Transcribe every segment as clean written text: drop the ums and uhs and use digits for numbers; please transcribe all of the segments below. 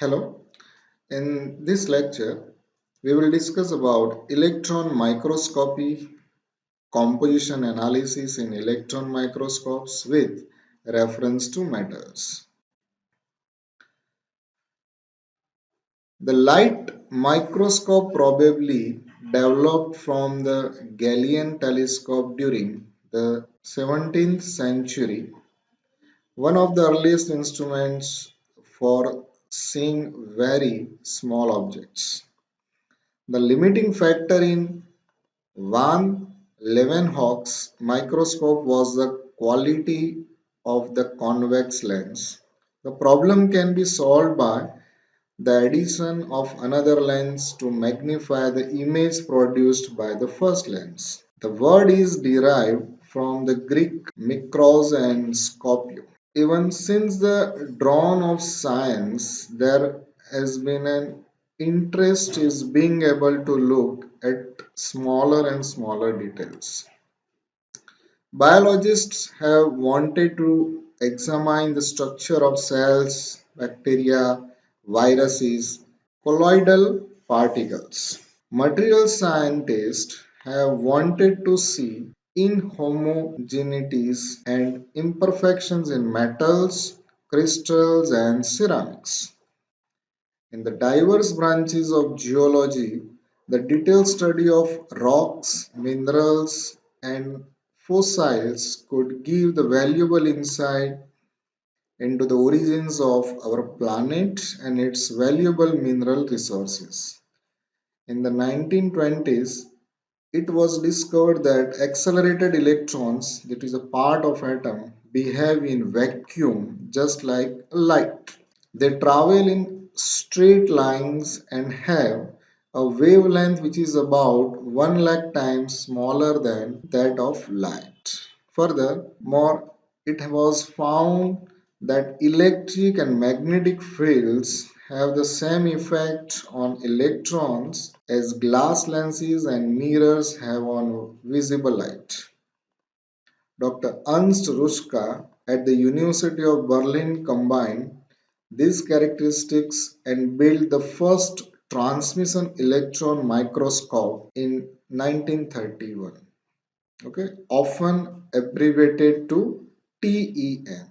Hello. In this lecture, we will discuss about electron microscopy, composition analysis in electron microscopes with reference to metals. The light microscope probably developed from the Galilean telescope during the 17th century, one of the earliest instruments for seeing very small objects. The limiting factor in Van Leeuwenhoek's microscope was the quality of the convex lens. The problem can be solved by the addition of another lens to magnify the image produced by the first lens. The word is derived from the Greek mikros and scopio. Even since the dawn of science, there has been an interest in being able to look at smaller and smaller details. Biologists have wanted to examine the structure of cells, bacteria, viruses, colloidal particles. Material scientists have wanted to see inhomogeneities and imperfections in metals, crystals, and ceramics. In the diverse branches of geology, the detailed study of rocks, minerals, and fossils could give the valuable insight into the origins of our planet and its valuable mineral resources. In the 1920s, it was discovered that accelerated electrons, that is a part of atom, behave in vacuum just like light. They travel in straight lines and have a wavelength which is about 1 lakh times smaller than that of light. Furthermore, it was found that electric and magnetic fields have the same effect on electrons as glass lenses and mirrors have on visible light. Dr. Ernst Ruska at the University of Berlin combined these characteristics and built the first transmission electron microscope in 1931. Okay, often abbreviated to TEM.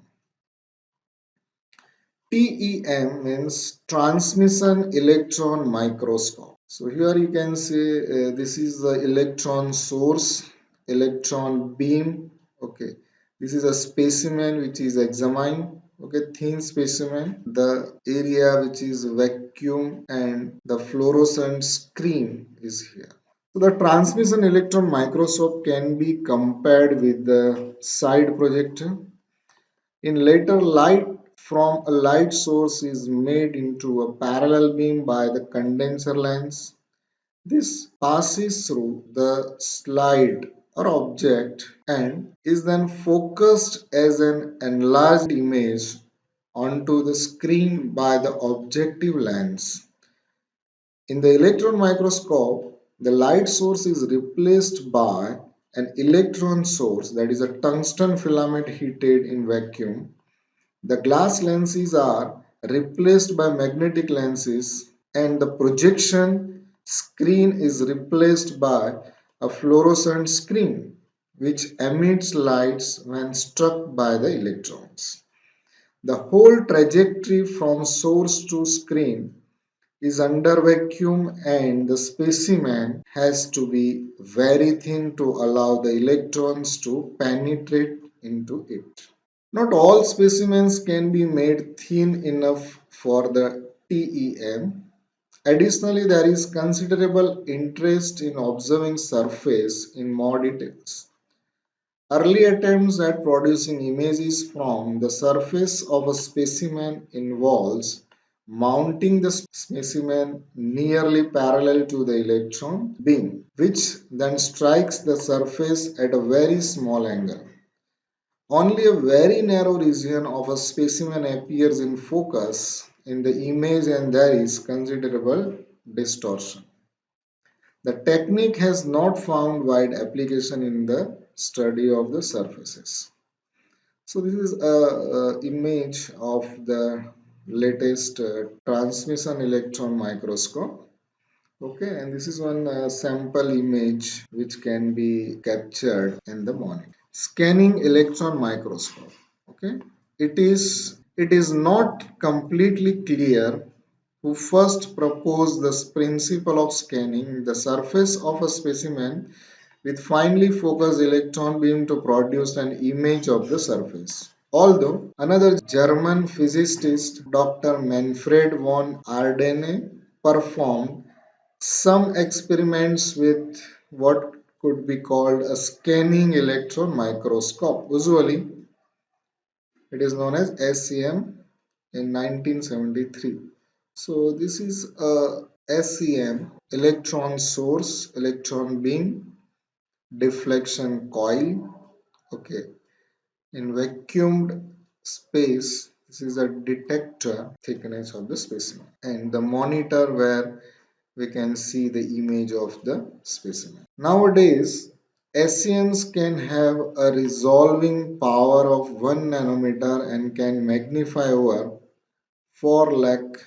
TEM means transmission electron microscope. So here you can see this is the electron source, electron beam. Okay, this is a specimen which is examined. Okay, thin specimen. The area which is vacuum and the fluorescent screen is here. So the transmission electron microscope can be compared with the side projector. In later, light from a light source is made into a parallel beam by the condenser lens. This passes through the slide or object and is then focused as an enlarged image onto the screen by the objective lens. In the electron microscope, the light source is replaced by an electron source, that is a tungsten filament heated in vacuum. The glass lenses are replaced by magnetic lenses and the projection screen is replaced by a fluorescent screen which emits lights when struck by the electrons. The whole trajectory from source to screen is under vacuum and the specimen has to be very thin to allow the electrons to penetrate into it. Not all specimens can be made thin enough for the TEM. Additionally, there is considerable interest in observing surface in more details. Early attempts at producing images from the surface of a specimen involves mounting the specimen nearly parallel to the electron beam, which then strikes the surface at a very small angle. Only a very narrow region of a specimen appears in focus in the image and there is considerable distortion. The technique has not found wide application in the study of the surfaces. So this is a image of the latest transmission electron microscope. Okay, and this is one sample image which can be captured in the monitor. Scanning electron microscope. Okay, it is not completely clear who first proposed this principle of scanning the surface of a specimen with finely focused electron beam to produce an image of the surface. Although another German physicist, Dr. Manfred von Ardenne, performed some experiments with what could be called a scanning electron microscope. Usually, it is known as SEM in 1973. So, this is a SEM electron source, electron beam, deflection coil. Okay, in vacuumed space, this is a detector thickness of the specimen, and the monitor where we can see the image of the specimen. Nowadays, SEMs can have a resolving power of 1 nanometer and can magnify over 4 lakh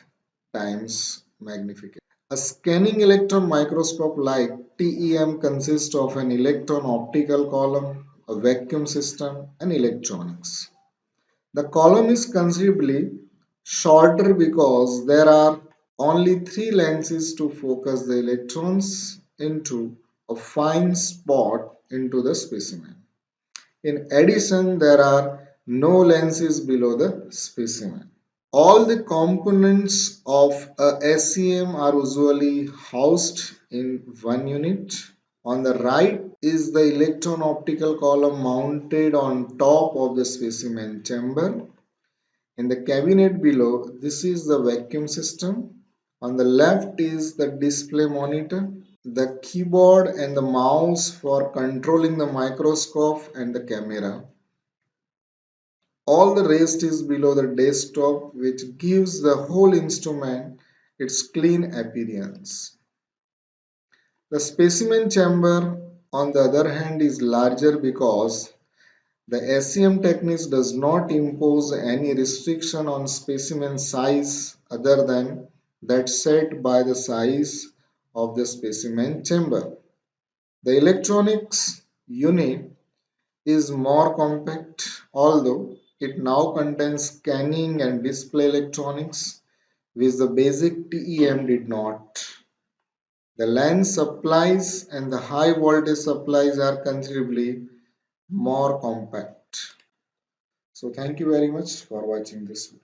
times magnification. A scanning electron microscope like TEM consists of an electron optical column, a vacuum system, and electronics. The column is considerably shorter because there are only three lenses to focus the electrons into a fine spot into the specimen. In addition, there are no lenses below the specimen. All the components of a SEM are usually housed in one unit. On the right is the electron optical column mounted on top of the specimen chamber. In the cabinet below, this is the vacuum system. On the left is the display monitor, the keyboard and the mouse for controlling the microscope and the camera. All the rest is below the desktop, which gives the whole instrument its clean appearance. The specimen chamber, on the other hand, is larger because the SEM technique does not impose any restriction on specimen size other than that set by the size of the specimen chamber. The electronics unit is more compact, although it now contains scanning and display electronics, which the basic TEM did not. The lens supplies and the high voltage supplies are considerably more compact. So thank you very much for watching this video.